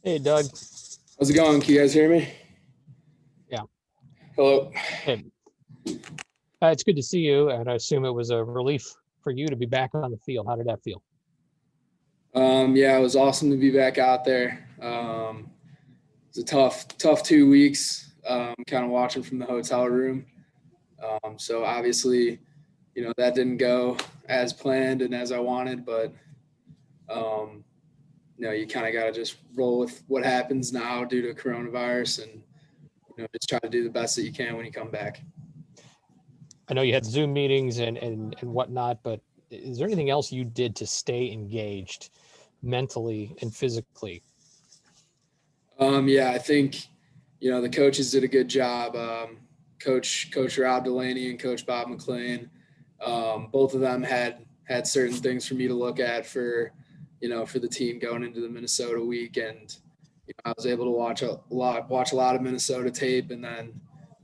Hey, Doug. How's it going? Can you guys hear me? Yeah. Hello. Hey, it's good to see you, and I assume it was a relief for you to be back on the field. How did that feel? Yeah, it was awesome to be back out there. It's a tough 2 weeks, kind of watching from the hotel room. So obviously, that didn't go as planned and as I wanted, but um, you kind of got to just roll with what happens now due to coronavirus and, just try to do the best that you can when you come back. I know you had Zoom meetings and whatnot, but is there anything else you did to stay engaged mentally and physically? Yeah, I think, the coaches did a good job. Coach Rob Delaney and Coach Bob McLean, both of them had certain things for me to look at for the team going into the Minnesota week, and I was able to watch a lot of Minnesota tape, and then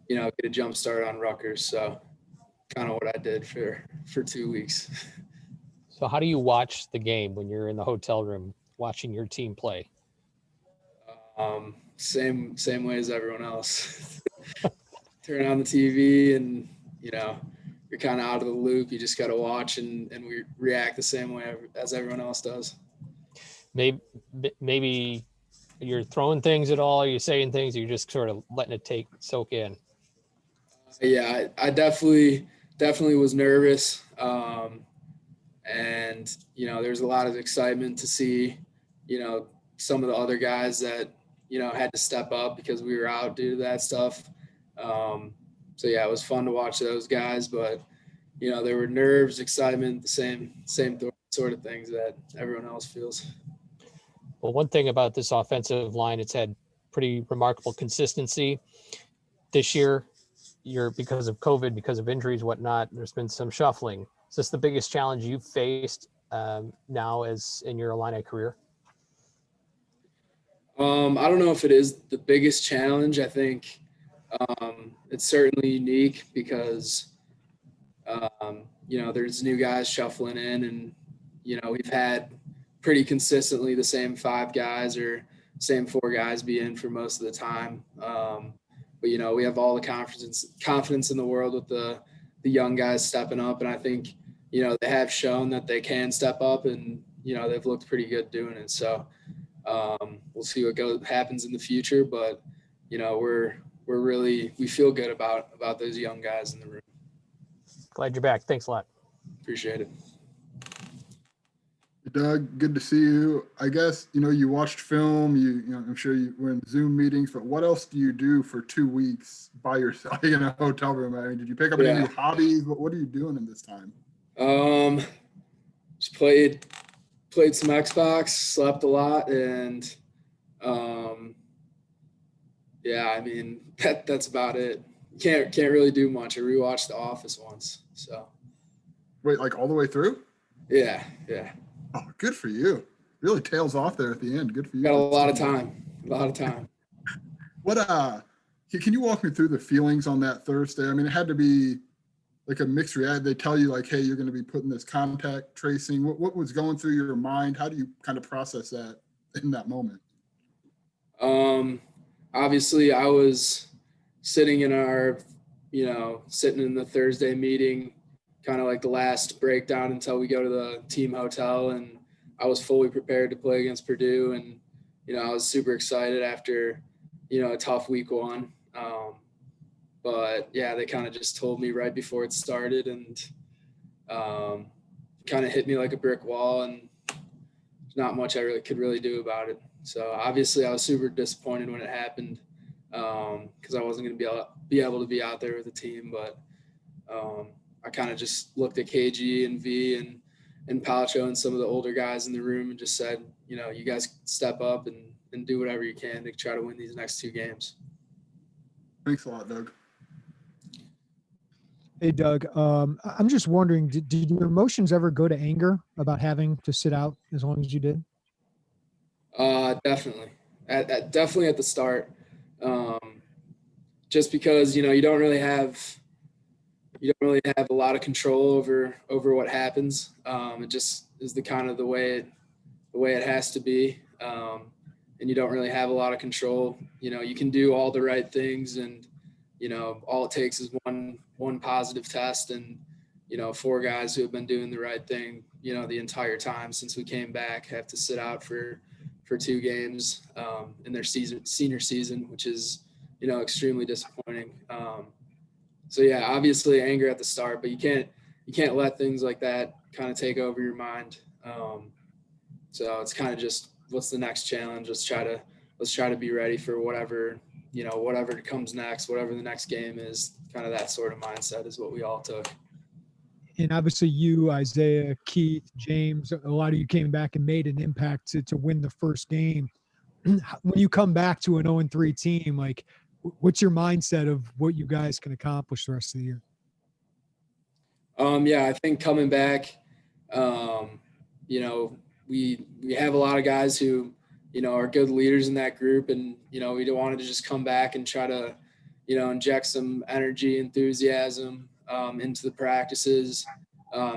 get a jump start on Rutgers. So kind of what I did for 2 weeks. So, how do you watch the game when you're in the hotel room watching your team play? Same way as everyone else. Turn on the TV and you're kind of out of the loop. You just got to watch and we react the same way as everyone else does. Maybe you're throwing things at all. Are you saying things? Or you're just sort of letting it soak in. Yeah, I definitely was nervous, and there's a lot of excitement to see some of the other guys that had to step up because we were out due to that stuff. Um, so yeah, it was fun to watch those guys, but there were nerves, excitement, the same sort of things that everyone else feels. Well, one thing about this offensive line, it's had pretty remarkable consistency this year. You're because of COVID, because of injuries, whatnot. There's been some shuffling. Is this the biggest challenge you've faced now as in your Illini career? I don't know if it is the biggest challenge. I think it's certainly unique because there's new guys shuffling in, and we've had pretty consistently the same five guys or same four guys be in for most of the time. But we have all the confidence in the world with the young guys stepping up, and I think they have shown that they can step up, and they've looked pretty good doing it. So we'll see what happens in the future, but we feel good about those young guys in the room. Glad you're back. Thanks a lot. Appreciate it. Doug, good to see you. I guess, you watched film, I'm sure you were in Zoom meetings, but what else do you do for 2 weeks by yourself in a hotel room? I mean, did you pick up any new hobbies? What are you doing in this time? Just played some Xbox, slept a lot, and yeah, I mean, that's about it. Can't really do much. I rewatched The Office once, so. Wait, like all the way through? Yeah. Oh, good for you. Really tails off there at the end. Good for you. Got a lot of time. What can you walk me through the feelings on that Thursday? I mean, it had to be like a mixed reaction. They tell you like, hey, you're going to be putting this contact tracing. What was going through your mind? How do you kind of process that in that moment? Obviously I was sitting in sitting in the Thursday meeting, kind of like the last breakdown until we go to the team hotel, and I was fully prepared to play against Purdue, and I was super excited after a tough week one. But yeah, they kind of just told me right before it started, and kind of hit me like a brick wall, and there's not much I could really do about it. So obviously I was super disappointed when it happened, because I wasn't going to be able to be out there with the team, but I kind of just looked at KG and V and Palcho and some of the older guys in the room and just said, you guys step up and do whatever you can to try to win these next two games. Thanks a lot, Doug. Hey, Doug. I'm just wondering, did your emotions ever go to anger about having to sit out as long as you did? Definitely. Definitely at the start. Just because, you don't really have a lot of control over what happens. It just is the way it has to be. you don't really have a lot of control, you can do all the right things, and all it takes is one positive test, and 4 guys who have been doing the right thing the entire time since we came back have to sit out for 2 games in their senior season, which is extremely disappointing. So yeah, obviously anger at the start, but you can't let things like that kind of take over your mind. So it's kind of just, what's the next challenge? Let's try to be ready for whatever comes next, whatever the next game is. Kind of that sort of mindset is what we all took. And obviously you, Isaiah, Keith, James, a lot of you came back and made an impact to win the first game. When you come back to an 0-3 team, like, what's your mindset of what you guys can accomplish the rest of the year? Yeah, I think coming back, we have a lot of guys who, are good leaders in that group, and, we don't want to just come back and try to, inject some energy, enthusiasm into the practices,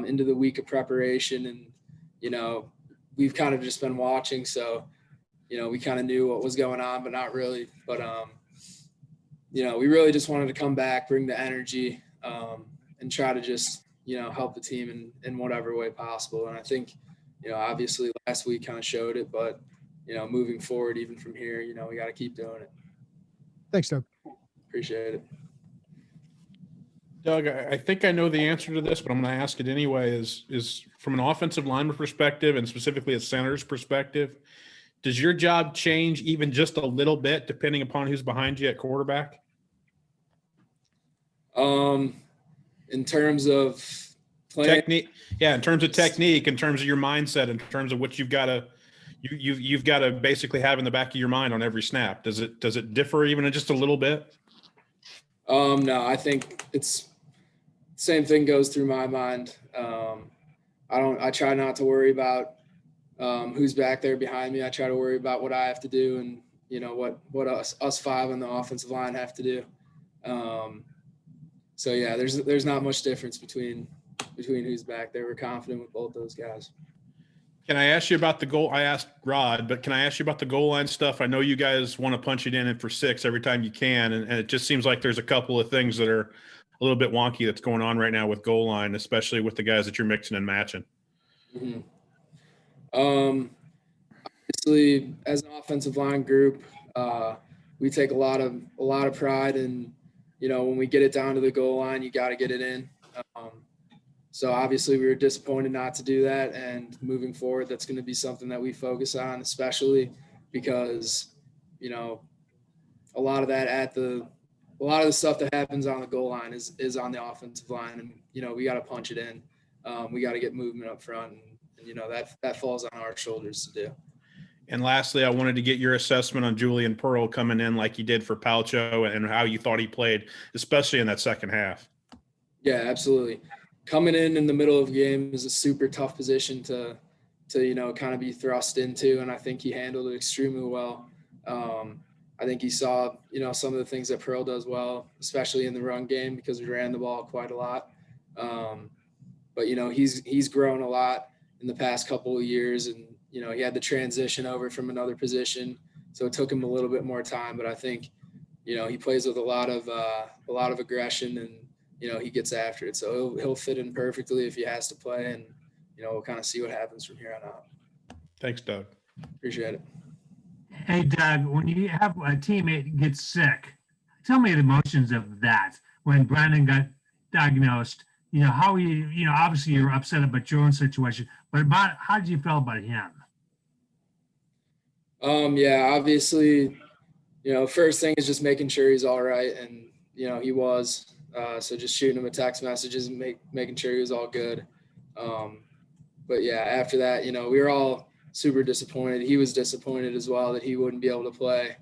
into the week of preparation. And, we've kind of just been watching. So, we kind of knew what was going on, but not really. But, we really just wanted to come back, bring the energy, and try to just, help the team in whatever way possible. And I think, obviously last week kind of showed it, but, moving forward, even from here, we got to keep doing it. Thanks, Doug. Appreciate it. Doug, I think I know the answer to this, but I'm going to ask it anyway. Is from an offensive lineman perspective, and specifically a center's perspective, does your job change even just a little bit depending upon who's behind you at quarterback? In terms of technique, yeah, in terms of technique, in terms of your mindset, in terms of what you've got to basically have in the back of your mind on every snap. Does it differ even just a little bit? No, I think it's same thing goes through my mind. I try not to worry about who's back there behind me. I try to worry about what I have to do, and what us 5 on the offensive line have to do. So yeah, there's not much difference between who's back there. We're confident with both those guys. Can I ask you about the goal? I asked Rod, but can I ask you about the goal line stuff? I know you guys want to punch it in for 6 every time you can, and it just seems like there's a couple of things that are a little bit wonky that's going on right now with goal line, especially with the guys that you're mixing and matching. Mm-hmm. Obviously, as an offensive line group, we take a lot of pride in, when we get it down to the goal line, you got to get it in. So obviously we were disappointed not to do that, and moving forward, that's going to be something that we focus on, especially because, a lot of the stuff that happens on the goal line is on the offensive line, and, we got to punch it in. We got to get movement up front, and that falls on our shoulders to do. And lastly, I wanted to get your assessment on Julian Pearl coming in like he did for Palcho, and how you thought he played, especially in that second half. Yeah, absolutely. Coming in the middle of the game is a super tough position to kind of be thrust into, and I think he handled it extremely well. I think he saw, some of the things that Pearl does well, especially in the run game, because we ran the ball quite a lot. But he's grown a lot in the past couple of years, and he had the transition over from another position, so it took him a little bit more time. But I think he plays with a lot of aggression, and he gets after it. So he'll fit in perfectly if he has to play, and we'll kind of see what happens from here on out. Thanks, Doug. Appreciate it. Hey, Doug, when you have a teammate get sick, tell me the emotions of that. When Brandon got diagnosed, how obviously you're upset about your own situation, but how did you feel about him? Yeah, obviously, first thing is just making sure he's all right, and he was. So just shooting him a text messages and making sure he was all good. But yeah, after that, we were all super disappointed. He was disappointed as well that he wouldn't be able to play.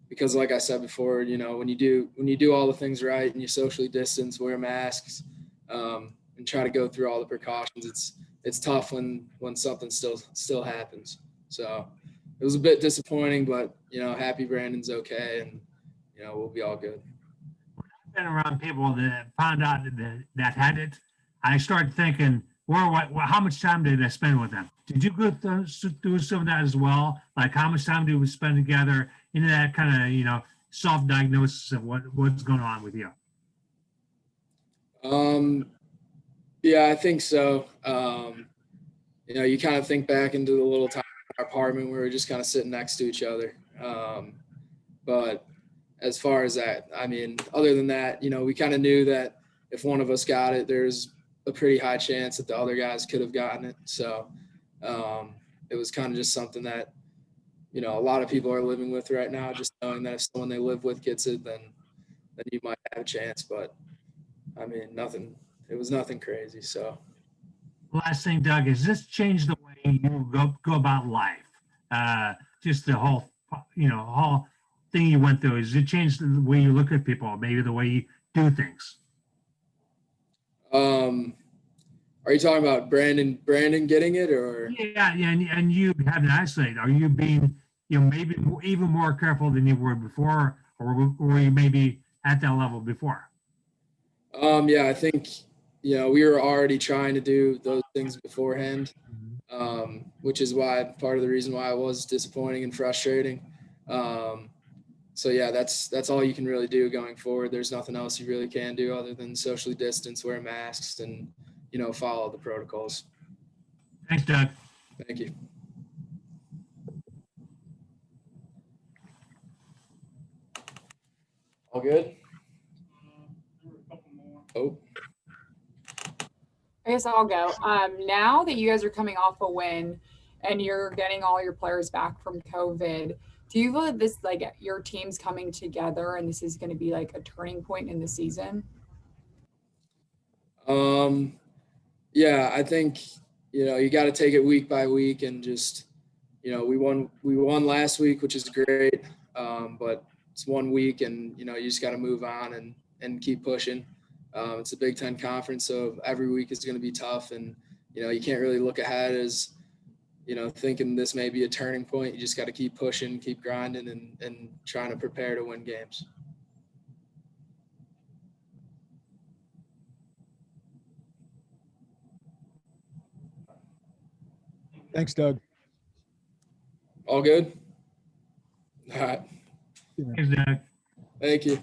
Because like I said before, when you do all the things right and you socially distance, wear masks, and try to go through all the precautions, it's tough when something still happens. So it was a bit disappointing, but happy Brandon's okay, and we'll be all good. Been around people that found out that had it, I started thinking, how much time did I spend with them? Did you go through some of that as well? Like how much time do we spend together in that kind of, you know, self-diagnosis of what's going on with you? Yeah, I think so. You know, you kind of think back into the little time in our apartment where we were just kind of sitting next to each other. But as far as that, I mean, other than that, you know, we kind of knew that if one of us got it, there's a pretty high chance that the other guys could have gotten it. So it was kind of just something that, you know, a lot of people are living with right now, just knowing that if someone they live with gets it, then you might have a chance. But I mean, it was nothing crazy. So. Last thing, Doug, has this changed the way you go about life? Just the whole, you know, whole thing you went through. Has it changed the way you look at people, maybe the way you do things? Are you talking about Brandon getting it, or? Yeah, and you having to isolate. Are you being, you know, maybe even more careful than you were before, or were you maybe at that level before? Yeah, I think, you know, we were already trying to do those things beforehand, which is why part of the reason why it was disappointing and frustrating. So yeah, that's all you can really do going forward. There's nothing else you really can do other than socially distance, wear masks, and, you know, follow the protocols. Thanks, Doug. Thank you. All good? Oh. I guess I'll go. Now that you guys are coming off a win and you're getting all your players back from COVID, do you feel that this, like, your team's coming together and this is going to be like a turning point in the season? Yeah, I think, you know, you got to take it week by week and just, you know, we won last week, which is great. But it's 1 week and, you know, you just got to move on and keep pushing. It's a Big Ten conference, so every week is going to be tough. And, you know, you can't really look ahead as, you know, thinking this may be a turning point. You just got to keep pushing, keep grinding, and trying to prepare to win games. Thanks, Doug. All good? All right. Thanks, Doug. Thank you.